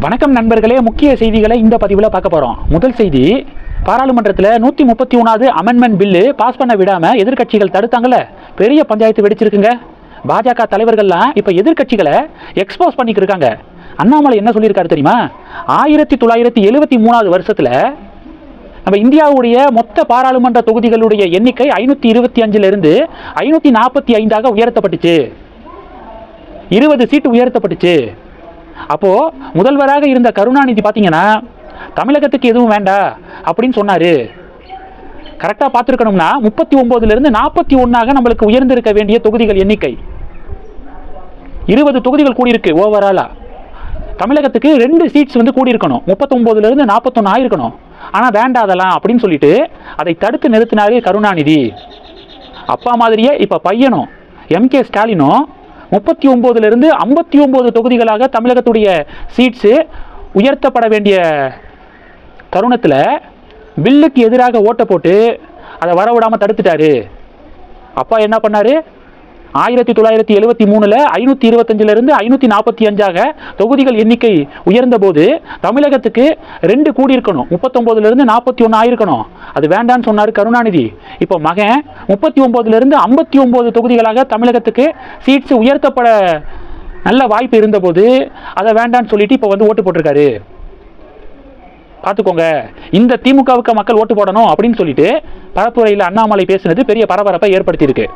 வணக்கம் நண்பர்களே, முக்கிய செய்திகளை இந்த பதிவில் பார்க்க போகிறோம். முதல் செய்தி, பாராளுமன்றத்தில் 131வது அமெண்ட்மெண்ட் பில்லு பாஸ் பண்ண விடாமல் எதிர்க்கட்சிகள் தடுத்தாங்கல்ல, பெரிய பஞ்சாயத்து வெடிச்சிருக்குங்க. பாஜக தலைவர்கள்லாம் இப்போ எதிர்க்கட்சிகளை எக்ஸ்போஸ் பண்ணிக்கிருக்காங்க. அண்ணாமலை என்ன சொல்லியிருக்காரு தெரியுமா? 1973வது வருஷத்தில் நம்ம இந்தியாவுடைய மொத்த பாராளுமன்ற தொகுதிகளுடைய எண்ணிக்கை 525லிருந்து 545ஆக உயர்த்தப்பட்டுச்சு. 20 சீட்டு உயர்த்தப்பட்டுச்சு. அப்போ முதல்வராக இருந்த கருணாநிதி பார்த்தீங்கன்னா தமிழகத்துக்கு எதுவும் வேண்டாம் அப்படின்னு சொன்னாரு. கரெக்டாக பார்த்துருக்கணும்னா 39லிருந்து 41ஆக நம்மளுக்கு உயர்ந்திருக்க வேண்டிய தொகுதிகள் எண்ணிக்கை 20 தொகுதிகள் கூடியிருக்கு. ஓவராலா தமிழகத்துக்கு 2 சீட்ஸ் கூடியிருக்கணும். 39லிருந்து 41 ஆயிருக்கணும். ஆனால் வேண்டாதெல்லாம் அப்படின்னு சொல்லிட்டு அதை தடுத்து நிறுத்தினாரு கருணாநிதி. அப்பா மாதிரியே இப்போ பையனும் MK ஸ்டாலினும் 39லிருந்து 59 தொகுதிகளாக தமிழகத்துடைய சீட்ஸு உயர்த்தப்பட வேண்டிய தருணத்தில் பில்லுக்கு எதிராக ஓட்டை போட்டு அதை வரவிடாமல் தடுத்துட்டாரு. அப்பா என்ன பண்ணார்? 1973ல் 525லிருந்து 545ஆக தொகுதிகள் எண்ணிக்கை உயர்ந்த போது தமிழகத்துக்கு 2 கூடியிருக்கணும். 39லிருந்து 41 ஆயிருக்கணும். அது வேண்டான்னு சொன்னார் கருணாநிதி. இப்போ மகன் 39லிருந்து 59 தொகுதிகளாக தமிழகத்துக்கு சீட்ஸ் உயர்த்தப்பட நல்ல வாய்ப்பு இருந்தபோது அதை வேண்டான்னு சொல்லிட்டு இப்போ ஓட்டு போட்டிருக்காரு. பார்த்துக்கோங்க, இந்த திமுகவுக்கு மக்கள் ஓட்டு போடணும் அப்படின்னு சொல்லிட்டு பரப்புரையில் அண்ணாமலை பேசினது பெரிய பரபரப்பை ஏற்படுத்தியிருக்கு.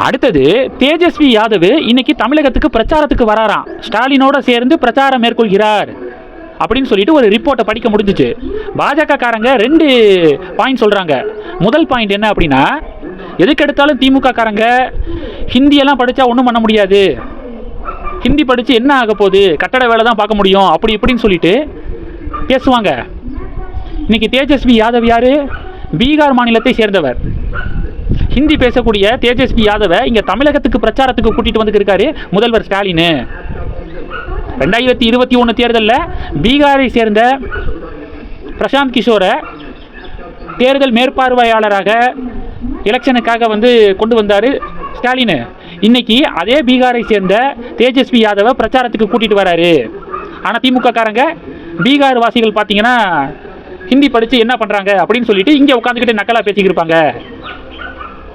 அடுத்தது, தேஜஸ்வி யாதவ் இன்னைக்கு தமிழகத்துக்கு பிரச்சாரத்துக்கு வராராம். ஸ்டாலினோட சேர்ந்து பிரச்சாரம் மேற்கொள்கிறார் அப்படின்னு சொல்லிட்டு ஒரு ரிப்போர்ட்டை படிக்க முடிஞ்சிச்சு. பாஜக காரங்க 2 பாயிண்ட் சொல்றாங்க. முதல் பாயிண்ட் என்ன அப்படின்னா, எதுக்கு எடுத்தாலும் திமுக காரங்க ஹிந்தியெல்லாம் படித்தா ஒன்றும் பண்ண முடியாது, ஹிந்தி படித்து என்ன ஆக போகுது, கட்டட வேலை தான் பார்க்க முடியும், அப்படி இப்படின்னு சொல்லிட்டு பேசுவாங்க. இன்னைக்கு தேஜஸ்வி யாதவ் யாரு? பீகார் மாநிலத்தை சேர்ந்தவர். ஹிந்தி பேசக்கூடிய தேஜஸ்வி யாதவை இங்கே தமிழகத்துக்கு பிரச்சாரத்துக்கு கூட்டிகிட்டு வந்துருக்காரு முதல்வர் ஸ்டாலின். 2021 தேர்தலில் பீகாரை சேர்ந்த பிரசாந்த் கிஷோரை தேர்தல் மேற்பார்வையாளராக எலெக்ஷனுக்காக கொண்டு வந்தார் ஸ்டாலின். இன்னைக்கு அதே பீகாரை சேர்ந்த தேஜஸ்வி யாதவை பிரச்சாரத்துக்கு கூட்டிகிட்டு வராரு. ஆனால் திமுக காரங்க பீகார் வாசிகள் பார்த்தீங்கன்னா ஹிந்தி படித்து என்ன பண்ணுறாங்க அப்படின்னு சொல்லிட்டு இங்கே உட்காந்துக்கிட்டு நக்கலாக பேசிக்கிட்டு இருப்பாங்க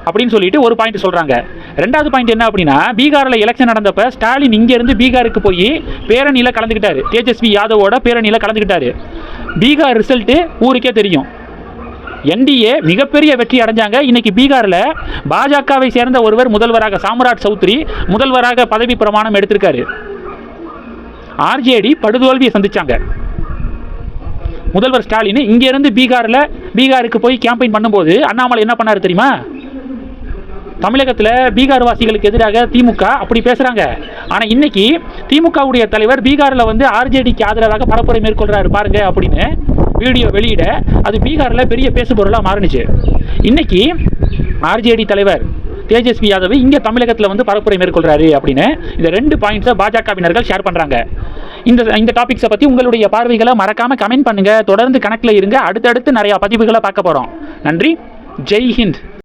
அப்படின்னு சொல்லிட்டு ஒரு பாயிண்ட் சொல்கிறாங்க. 2வது பாயிண்ட் என்ன அப்படின்னா, பீகாரில் எலெக்ஷன் நடந்தப்ப ஸ்டாலின் இங்கேருந்து பீகாருக்கு போய் பேரணியில் கலந்துக்கிட்டாரு. தேஜஸ்வி யாதவோட பேரணியில் கலந்துக்கிட்டாரு. பீகார் ரிசல்ட்டு ஊருக்கே தெரியும். NDA மிகப்பெரிய வெற்றி அடைஞ்சாங்க. இன்னைக்கு பீகாரில் பாஜகவை சேர்ந்த ஒருவர் முதல்வராக, சாம்ராட் சௌத்ரி முதல்வராக பதவி பிரமாணம் எடுத்திருக்காரு. RJD படுதோல்வியை சந்திச்சாங்க. முதல்வர் ஸ்டாலின் இங்கேருந்து பீகாருக்கு போய் கேம்பெயின் பண்ணும்போது அண்ணாமலை என்ன பண்ணார் தெரியுமா? தமிழகத்தில் பீகார் வாசிகளுக்கு எதிராக திமுக அப்படி பேசுகிறாங்க. ஆனால் இன்னைக்கு திமுகவுடைய தலைவர் பீகாரில் RJDக்கு ஆதரவாக பரப்புரை மேற்கொள்கிறாரு பாருங்க அப்படின்னு வீடியோ வெளியிட அது பீகாரில் பெரிய பேசு பொருளாக மாறினுச்சு. இன்னைக்கு RJD தலைவர் தேஜஸ்வி யாதவ் இங்கே தமிழகத்தில் பரப்புரை மேற்கொள்கிறாரு அப்படின்னு இந்த 2 பாயிண்ட்ஸை பாஜகவினர்கள் ஷேர் பண்ணுறாங்க. இந்த டாபிக்ஸை பற்றி உங்களுடைய பார்வைகளை மறக்காமல் கமெண்ட் பண்ணுங்கள். தொடர்ந்து கணக்கில் இருங்க. அடுத்தடுத்து நிறையா பதிவுகளை பார்க்க போகிறோம். நன்றி. ஜெய் ஹிந்த்.